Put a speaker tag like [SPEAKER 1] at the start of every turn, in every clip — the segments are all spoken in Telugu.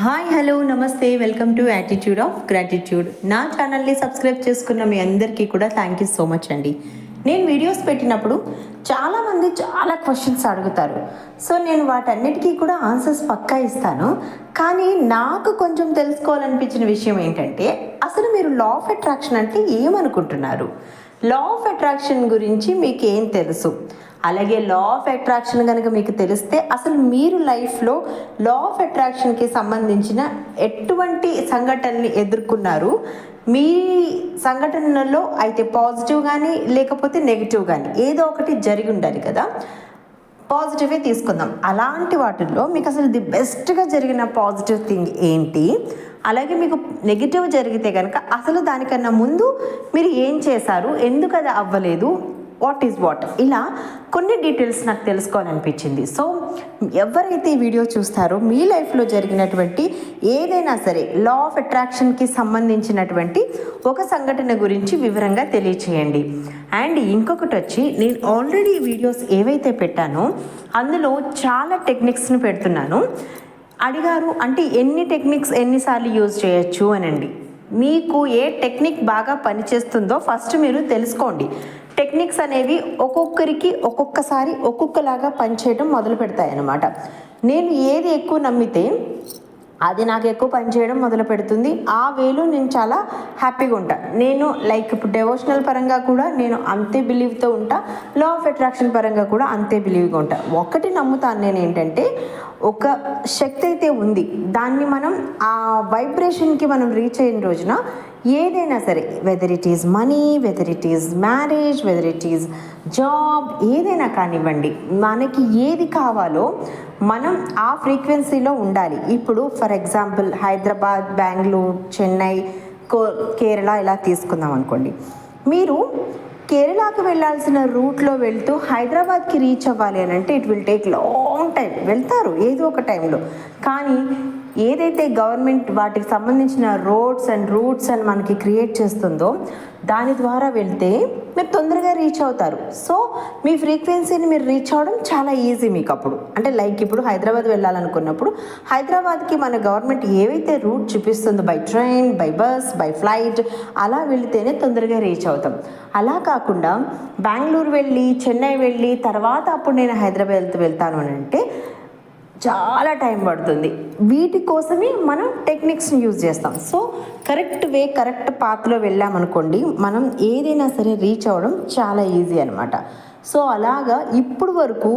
[SPEAKER 1] హాయ్ హలో నమస్తే welcome to attitude of gratitude. నా ఛానల్ని సబ్స్క్రైబ్ చేసుకున్న మీ అందరికీ కూడా థ్యాంక్ యూ సో మచ్ అండి. నేను వీడియోస్ పెట్టినప్పుడు చాలామంది చాలా క్వశ్చన్స్ అడుగుతారు. సో నేను వాటన్నిటికీ కూడా ఆన్సర్స్ పక్కా ఇస్తాను. కానీ నాకు కొంచెం తెలుసుకోవాలనిపించిన విషయం ఏంటంటే, అసలు మీరు లా ఆఫ్ అట్రాక్షన్ అంటే ఏమనుకుంటున్నారు? లా ఆఫ్ అట్రాక్షన్ గురించి మీకు ఏం తెలుసు? అలాగే లా ఆఫ్ అట్రాక్షన్ కనుక మీకు తెలిస్తే అసలు మీరు లైఫ్లో లా ఆఫ్ అట్రాక్షన్కి సంబంధించిన ఎటువంటి సంఘటనని ఎదుర్కొన్నారు? మీ సంఘటనలో అయితే పాజిటివ్ కానీ లేకపోతే నెగిటివ్ కానీ ఏదో ఒకటి జరిగి ఉండాలి కదా. పాజిటివే తీసుకుందాం. అలాంటి వాటిల్లో మీకు అసలు ది బెస్ట్గా జరిగిన పాజిటివ్ థింగ్ ఏంటి? అలాగే మీకు నెగిటివ్ జరిగితే కనుక అసలు దానికన్నా ముందు మీరు ఏం చేశారు, ఎందుకు అది అవ్వలేదు, వాట్ ఈజ్ వాట్, ఇలా కొన్ని డీటెయిల్స్ నాకు తెలుసుకోవాలనిపించింది. సో ఎవరైతే ఈ వీడియో చూస్తారో మీ లైఫ్లో జరిగినటువంటి ఏదైనా సరే లా ఆఫ్ అట్రాక్షన్కి సంబంధించినటువంటి ఒక సంఘటన గురించి వివరంగా తెలియచేయండి. అండ్ ఇంకొకటి వచ్చి, నేను ఆల్రెడీ ఈ వీడియోస్ ఏవైతే పెట్టానో అందులో చాలా టెక్నిక్స్ని పెడుతున్నాను. అడిగారు అంటే ఎన్ని టెక్నిక్స్ ఎన్నిసార్లు యూజ్ చేయొచ్చు అనండి. మీకు ఏ టెక్నిక్ బాగా పనిచేస్తుందో ఫస్ట్ మీరు తెలుసుకోండి. టెక్నిక్స్ అనేవి ఒక్కొక్కరికి ఒక్కొక్కసారి ఒక్కొక్కలాగా పనిచేయడం మొదలు పెడతాయి అన్నమాట. నేను ఏది ఎక్కువ నమ్మితే అది నాకు ఎక్కువ పనిచేయడం మొదలు పెడుతుంది. ఆ వేలో నేను చాలా హ్యాపీగా ఉంటా. నేను ఇప్పుడు డెవోషనల్ పరంగా కూడా నేను అంతే బిలీవ్తో ఉంటా, లా ఆఫ్ అట్రాక్షన్ పరంగా కూడా అంతే బిలీవ్గా ఉంటా. ఒకటి నమ్ముతాను నేను ఏంటంటే, ఒక శక్తి అయితే ఉంది, దాన్ని మనం ఆ వైబ్రేషన్కి మనం రీచ్ అయిన రోజున ఏదైనా సరే, whether it is money, whether it is marriage, whether it is job, ఏదైనా కానివ్వండి, మనకి ఏది కావాలో మనం ఆ ఫ్రీక్వెన్సీలో ఉండాలి. ఇప్పుడు ఫర్ ఎగ్జాంపుల్ హైదరాబాద్, బెంగళూరు, చెన్నై, కేరళ ఇలా తీసుకుందాం అనుకోండి. మీరు కేరళకి వెళ్ళాల్సిన రూట్లో వెళ్తూ హైదరాబాద్కి రీచ్ అవ్వాలి అని అంటే it will take long time. వెళ్తారు ఏదో ఒక టైంలో, కానీ ఏదైతే గవర్నమెంట్ వాటికి సంబంధించిన రోడ్స్ అండ్ రూట్స్ అని మనకి క్రియేట్ చేస్తుందో దాని ద్వారా వెళ్తే మీరు తొందరగా రీచ్ అవుతారు. సో మీ ఫ్రీక్వెన్సీని మీరు రీచ్ అవ్వడం చాలా ఈజీ మీకు అప్పుడు. అంటే ఇప్పుడు హైదరాబాద్ వెళ్ళాలనుకున్నప్పుడు హైదరాబాద్కి మన గవర్నమెంట్ ఏవైతే రూట్ చూపిస్తుందో, by train, by bus, by flight, అలా వెళితేనే తొందరగా రీచ్ అవుతాం. అలా కాకుండా బెంగళూరు వెళ్ళి, చెన్నై వెళ్ళి తర్వాత అప్పుడు నేను హైదరాబాద్ వెళ్తాను అని అంటే చాలా టైం పడుతుంది. వీటి కోసమే మనం టెక్నిక్స్ని యూజ్ చేస్తాం. సో కరెక్ట్ వే, కరెక్ట్ పాత్లో వెళ్ళామనుకోండి, మనం ఏదైనా సరే రీచ్ అవ్వడం చాలా ఈజీ అనమాట. సో అలాగా ఇప్పుడు వరకు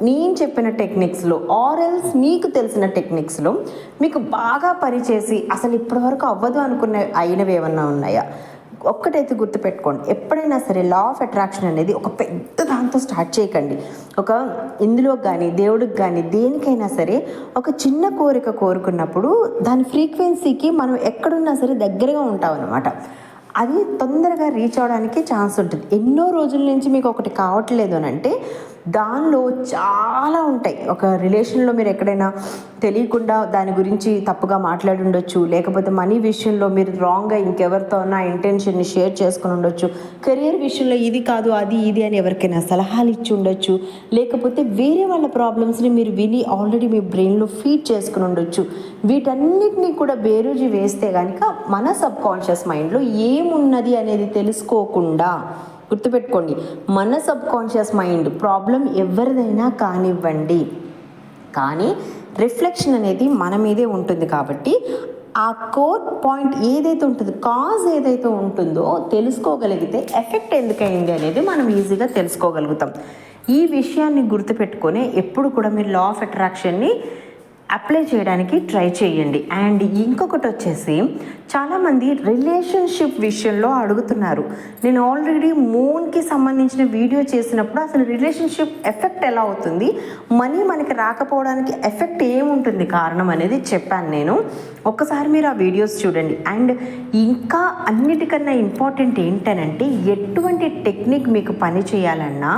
[SPEAKER 1] నేను చెప్పిన టెక్నిక్స్లో ఆర్ఎల్స్ మీకు తెలిసిన టెక్నిక్స్లో మీకు బాగా పనిచేసి అసలు ఇప్పటి వరకు అవ్వదు అనుకున్న అయినవి ఏమన్నా ఉన్నాయా? ఒక్కటైతే గుర్తుపెట్టుకోండి, ఎప్పుడైనా సరే లా ఆఫ్ అట్రాక్షన్ అనేది ఒక పెద్ద దాంతో స్టార్ట్ చేయకండి. ఇందులో కానీ దేవుడికి కానీ దేనికైనా సరే ఒక చిన్న కోరిక కోరుకున్నప్పుడు దాని ఫ్రీక్వెన్సీకి మనం ఎక్కడున్నా సరే దగ్గరగా ఉంటాం అన్నమాట. అది తొందరగా రీచ్ అవ్వడానికి ఛాన్స్ ఉంటుంది. ఎన్నో రోజుల నుంచి మీకు ఒకటి కావట్లేదు అని అంటే దానిలో చాలా ఉంటాయి. ఒక రిలేషన్లో మీరు ఎక్కడైనా తెలియకుండా దాని గురించి తప్పుగా మాట్లాడి ఉండొచ్చు, లేకపోతే మనీ విషయంలో మీరు రాంగ్గా ఇంకెవరితో ఉన్న ఇంటెన్షన్ని షేర్ చేసుకుని ఉండొచ్చు, కెరియర్ విషయంలో ఇది కాదు అది ఇది అని ఎవరికైనా సలహాలు ఇచ్చి ఉండొచ్చు, లేకపోతే వేరే వాళ్ళ ప్రాబ్లమ్స్ని మీరు విని ఆల్రెడీ మీ బ్రెయిన్లో ఫీడ్ చేసుకుని ఉండొచ్చు. వీటన్నిటినీ కూడా బేరుజు వేస్తే కనుక మన సబ్ కాన్షియస్ మైండ్లో ఏమున్నది అనేది తెలుసుకోకుండా, గుర్తుపెట్టుకోండి, మన సబ్ కాన్షియస్ మైండ్ ప్రాబ్లం ఎవరిదైనా కానివ్వండి, కానీ రిఫ్లెక్షన్ అనేది మన మీదే ఉంటుంది. కాబట్టి ఆ కోర్ పాయింట్ ఏదైతే ఉంటుందో, కాజ్ ఏదైతే ఉంటుందో తెలుసుకోగలిగితే ఎఫెక్ట్ ఎందుకైంది అనేది మనం ఈజీగా తెలుసుకోగలుగుతాం. ఈ విషయాన్ని గుర్తుపెట్టుకొని ఎప్పుడు కూడా మీరు లా ఆఫ్ అట్రాక్షన్ని అప్లై చేయడానికి ట్రై చేయండి. అండ్ ఇంకొకటి వచ్చేసి, చాలామంది రిలేషన్షిప్ విషయంలో అడుగుతున్నారు. నేను ఆల్రెడీ మూన్కి సంబంధించిన వీడియో చేసినప్పుడు అసలు రిలేషన్షిప్ ఎఫెక్ట్ ఎలా అవుతుంది, మనీ మనకి రాకపోవడానికి ఎఫెక్ట్ ఏముంటుంది కారణం అనేది చెప్పాను నేను. ఒక్కసారి మీరు ఆ వీడియోస్ చూడండి. అండ్ ఇంకా అన్నిటికన్నా ఇంపార్టెంట్ ఏంటనంటే, ఎటువంటి టెక్నిక్ మీకు పని చేయాలన్నా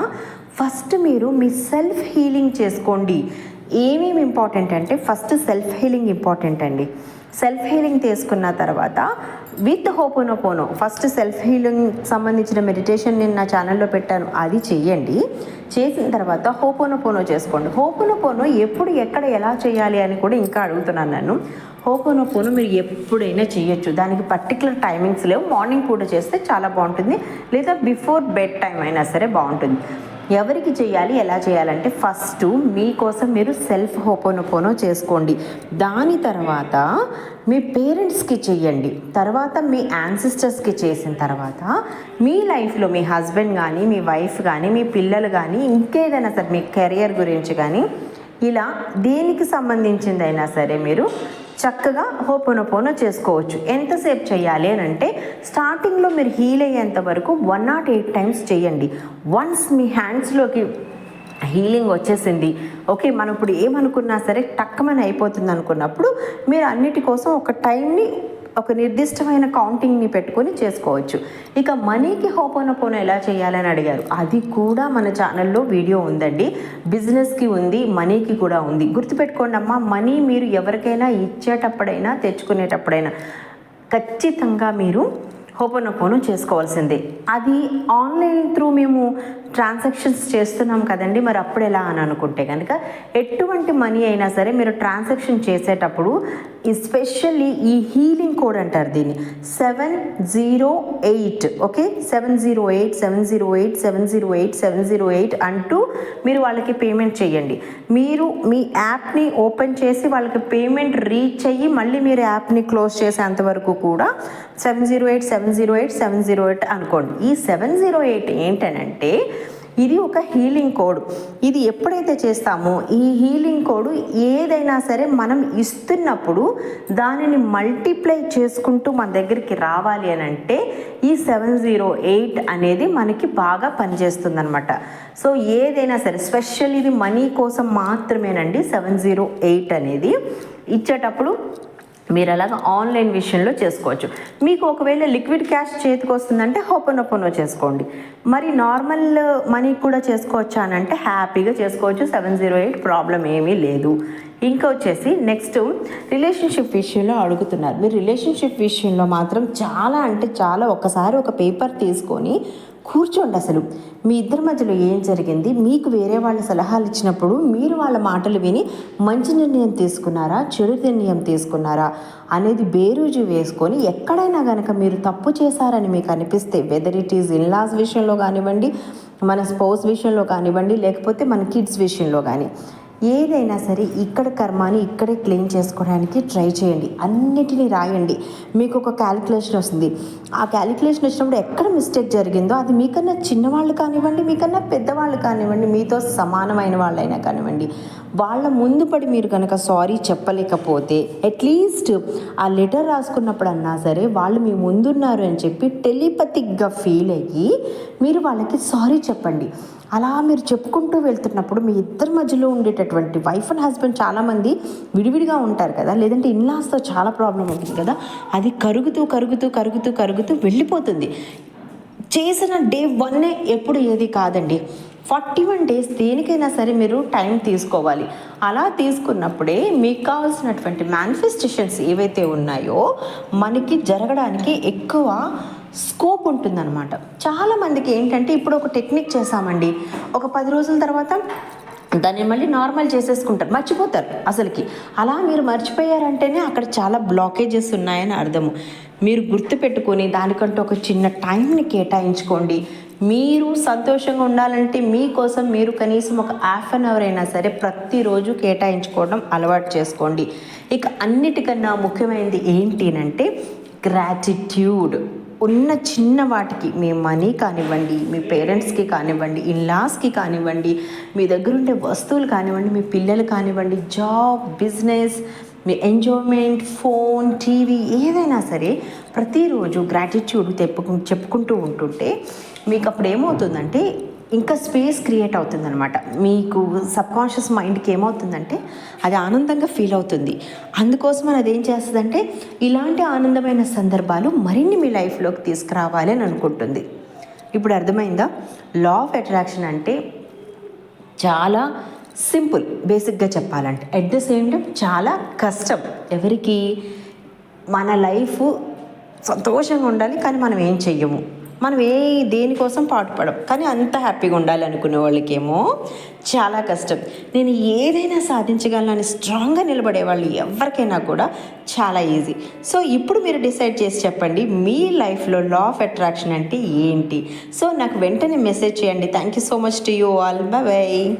[SPEAKER 1] ఫస్ట్ మీరు మీ సెల్ఫ్ హీలింగ్ చేసుకోండి. ఏమేమి ఇంపార్టెంట్ అంటే, ఫస్ట్ సెల్ఫ్ హీలింగ్ ఇంపార్టెంట్ అండి. సెల్ఫ్ హీలింగ్ తీసుకున్న తర్వాత with ho'oponopono, first self healing సంబంధించిన మెడిటేషన్ నేను నా ఛానల్లో పెట్టాను, అది చెయ్యండి. చేసిన తర్వాత హోపోనోపోనో చేసుకోండి. హోపోనోపోనో ఎప్పుడు ఎక్కడ ఎలా చేయాలి అని కూడా ఇంకా అడుగుతున్నాను నన్ను. హోపోనోపోనో మీరు ఎప్పుడైనా చేయొచ్చు, దానికి పర్టికులర్ టైమింగ్స్ లేవు. మార్నింగ్ పూట చేస్తే చాలా బాగుంటుంది, లేదా బిఫోర్ బెడ్ టైం అయినా సరే బాగుంటుంది. ఎవరికి చేయాలి, ఎలా చేయాలంటే ఫస్ట్ మీకోసం మీరు సెల్ఫ్ హోపోనోపోనో చేసుకోండి. దాని తర్వాత మీ పేరెంట్స్కి చెయ్యండి. తర్వాత మీ యాన్సిస్టర్స్కి చేసిన తర్వాత మీ లైఫ్లో మీ హస్బెండ్ కానీ, మీ వైఫ్ కానీ, మీ పిల్లలు కానీ, ఇంకేదైనా సరే మీ కెరియర్ గురించి కానీ, ఇలా దేనికి సంబంధించిందైనా సరే మీరు చక్కగా హోపోనోపోనో చేసుకోవచ్చు. ఎంతసేపు చేయాలి అని అంటే స్టార్టింగ్లో మీరు హీల్ అయ్యేంత వరకు 108 టైమ్స్ చేయండి. వన్స్ మీ హ్యాండ్స్లోకి హీలింగ్ వచ్చేసింది, ఓకే మనం ఇప్పుడు ఏమనుకున్నా సరే టక్కమని అయిపోతుంది అనుకున్నప్పుడు మీరు అన్నిటి కోసం ఒక టైంని, ఒక నిర్దిష్టమైన కౌంటింగ్ని పెట్టుకొని చేసుకోవచ్చు. ఇక మనీకి హోపోనోపోనో ఎలా చేయాలని అడిగారు, అది కూడా మన ఛానల్లో వీడియో ఉందండి. బిజినెస్కి ఉంది, మనీకి కూడా ఉంది. గుర్తుపెట్టుకోండి అమ్మా, మనీ మీరు ఎవరికైనా ఇచ్చేటప్పుడైనా తెచ్చుకునేటప్పుడైనా ఖచ్చితంగా మీరు హోపోనోపోనో చేసుకోవాల్సిందే. అది ఆన్లైన్ త్రూ మేము ట్రాన్సాక్షన్స్ చేస్తున్నాం కదండి, మరి అప్పుడు ఎలా అని అనుకుంటే కనుక ఎటువంటి మనీ అయినా సరే మీరు ట్రాన్సాక్షన్ చేసేటప్పుడు ఎస్పెషల్లీ ఈ హీలింగ్ కోడ్ అంటారు దీన్ని, 708, ఓకే 708 708 708 708 అంటూ మీరు వాళ్ళకి పేమెంట్ చేయండి. మీరు మీ యాప్ని ఓపెన్ చేసి వాళ్ళకి పేమెంట్ రీచ్ అయ్యి మళ్ళీ మీరు యాప్ని క్లోజ్ చేసేంత వరకు కూడా 708 708 708 అనుకోండి. ఈ 708 ఏంటనంటే ఇది ఒక హీలింగ్ కోడ్. ఇది ఎప్పుడైతే చేస్తామో ఈ హీలింగ్ కోడ్ ఏదైనా సరే మనం ఇస్తున్నప్పుడు దానిని మల్టిప్లై చేసుకుంటూ మన దగ్గరికి రావాలి అని అంటే ఈ 708 అనేది మనకి బాగా పనిచేస్తుంది అనమాట. సో ఏదైనా సరే స్పెషల్ ఇది మనీ కోసం మాత్రమేనండి 708 అనేది ఇచ్చేటప్పుడు మీరు అలాగా ఆన్లైన్ విషయంలో చేసుకోవచ్చు. మీకు ఒకవేళ లిక్విడ్ క్యాష్ చేతికి వస్తుందంటే హోపోనోపోనో చేసుకోండి. మరి నార్మల్ మనీ కూడా చేసుకోవచ్చు అని అంటే హ్యాపీగా చేసుకోవచ్చు, 708 ప్రాబ్లం ఏమీ లేదు. ఇంకా వచ్చేసి నెక్స్ట్ రిలేషన్షిప్ విషయంలో అడుగుతున్నారు. మీరు రిలేషన్షిప్ విషయంలో మాత్రం చాలా అంటే చాలా ఒకసారి ఒక పేపర్ తీసుకొని కూర్చోండి. అసలు మీ ఇద్దరి మధ్యలో ఏం జరిగింది, మీకు వేరే వాళ్ళు సలహాలు ఇచ్చినప్పుడు మీరు వాళ్ళ మాటలు విని మంచి నిర్ణయం తీసుకున్నారా, చెడు నిర్ణయం తీసుకున్నారా అనేది బేరీజు వేసుకొని ఎక్కడైనా కనుక మీరు తప్పు చేశారని మీకు అనిపిస్తే, వెదర్ ఇట్ ఈజ్ ఇన్లాస్ విషయంలో కానివ్వండి, మన స్పౌస్ విషయంలో కానివ్వండి, లేకపోతే మన కిడ్స్ విషయంలో కానీ, ఏదైనా సరే ఇక్కడ కర్మాని ఇక్కడే క్లెయిమ్ చేసుకోవడానికి ట్రై చేయండి. అన్నిటినీ రాయండి. మీకు ఒక క్యాలిక్యులేషన్ వస్తుంది. ఆ క్యాలిక్యులేషన్ వచ్చినప్పుడు ఎక్కడ మిస్టేక్ జరిగిందో అది మీకన్నా చిన్నవాళ్ళు కానివ్వండి, మీకన్నా పెద్దవాళ్ళు కానివ్వండి, మీతో సమానమైన వాళ్ళైనా కానివ్వండి, వాళ్ళ ముందు పడి మీరు కనుక సారీ చెప్పలేకపోతే అట్లీస్ట్ ఆ లెటర్ రాసుకున్నప్పుడు అన్నా సరే వాళ్ళు మీ ముందున్నారు అని చెప్పి టెలిపతిక్గా ఫీల్ అయ్యి మీరు వాళ్ళకి సారీ చెప్పండి. అలా మీరు చెప్పుకుంటూ వెళ్తున్నప్పుడు మీ ఇద్దరి మధ్యలో ఉండేటటువంటి వైఫ్ అండ్ హస్బెండ్ చాలామంది విడివిడిగా ఉంటారు కదా, లేదంటే ఇన్లాస్తో చాలా ప్రాబ్లం ఉంటుంది కదా, అది కరుగుతూ కరుగుతూ కరుగుతూ కరుగుతూ వెళ్ళిపోతుంది. చేసిన డే 1 ఎప్పుడు ఏది కాదండి, 41 days దేనికైనా సరే మీరు టైం తీసుకోవాలి. అలా తీసుకున్నప్పుడే మీకు కావాల్సినటువంటి మేనిఫెస్టేషన్స్ ఏవైతే ఉన్నాయో మనకి జరగడానికి ఎక్కువ స్కోప్ ఉంటుందన్నమాట. చాలామందికి ఏంటంటే ఇప్పుడు ఒక టెక్నిక్ చేసామండి, ఒక 10 రోజుల తర్వాత దాన్ని మళ్ళీ నార్మల్ చేసేసుకుంటారు, మర్చిపోతారు అసలుకి. అలా మీరు మర్చిపోయారంటేనే అక్కడ చాలా బ్లాకేజెస్ ఉన్నాయని అర్థము. మీరు గుర్తుపెట్టుకొని దానికంటూ ఒక చిన్న టైంని కేటాయించుకోండి. మీరు సంతోషంగా ఉండాలంటే మీకోసం మీరు కనీసం ఒక హాఫ్ అన్ అవర్ అయినా సరే ప్రతిరోజు కేటాయించుకోవడం అలవాటు చేసుకోండి. ఇక అన్నిటికన్నా ముఖ్యమైనది ఏంటి అంటే గ్రాటిట్యూడ్. ఉన్న చిన్న వాటికి మీ మనీ కానివ్వండి, మీ పేరెంట్స్కి కానివ్వండి, ఇన్లాస్కి కానివ్వండి, మీ దగ్గర ఉండే వస్తువులు కానివ్వండి, మీ పిల్లలు కానివ్వండి, జాబ్, బిజినెస్, మీ ఎంజాయ్మెంట్, ఫోన్, టీవీ, ఏదైనా సరే ప్రతిరోజు గ్రాటిట్యూడ్ చెప్పుకుంటూ ఉంటుంటే మీకు అప్పుడు ఏమవుతుందంటే ఇంకా స్పేస్ క్రియేట్ అవుతుందన్నమాట. మీకు సబ్కాన్షియస్ మైండ్కి ఏమవుతుందంటే అది ఆనందంగా ఫీల్ అవుతుంది. అందుకోసం అది ఏం చేస్తుందంటే ఇలాంటి ఆనందమైన సందర్భాలు మరిన్ని మీ లైఫ్లోకి తీసుకురావాలి అని అనుకుంటుంది. ఇప్పుడు అర్థమైందా? లా ఆఫ్ అట్రాక్షన్ అంటే చాలా సింపుల్, బేసిక్గా చెప్పాలంటే. అట్ ద సేమ్ టైం చాలా కష్టం. ఎవరికి? మన లైఫ్ సంతోషంగా ఉండాలి, కానీ మనం ఏం చెయ్యము, మనం దేనికోసం పాటుపడం, కానీ అంత హ్యాపీగా ఉండాలి అనుకునే వాళ్ళకేమో చాలా కష్టం. నేను ఏదైనా సాధించగలను స్ట్రాంగ్గా నిలబడే వాళ్ళు ఎవరికైనా కూడా చాలా ఈజీ. సో ఇప్పుడు మీరు డిసైడ్ చేసి చెప్పండి, మీ లైఫ్లో లా ఆఫ్ అట్రాక్షన్ అంటే ఏంటి? సో నాకు వెంటనే మెసేజ్ చేయండి. Thank you so much to you all. By by.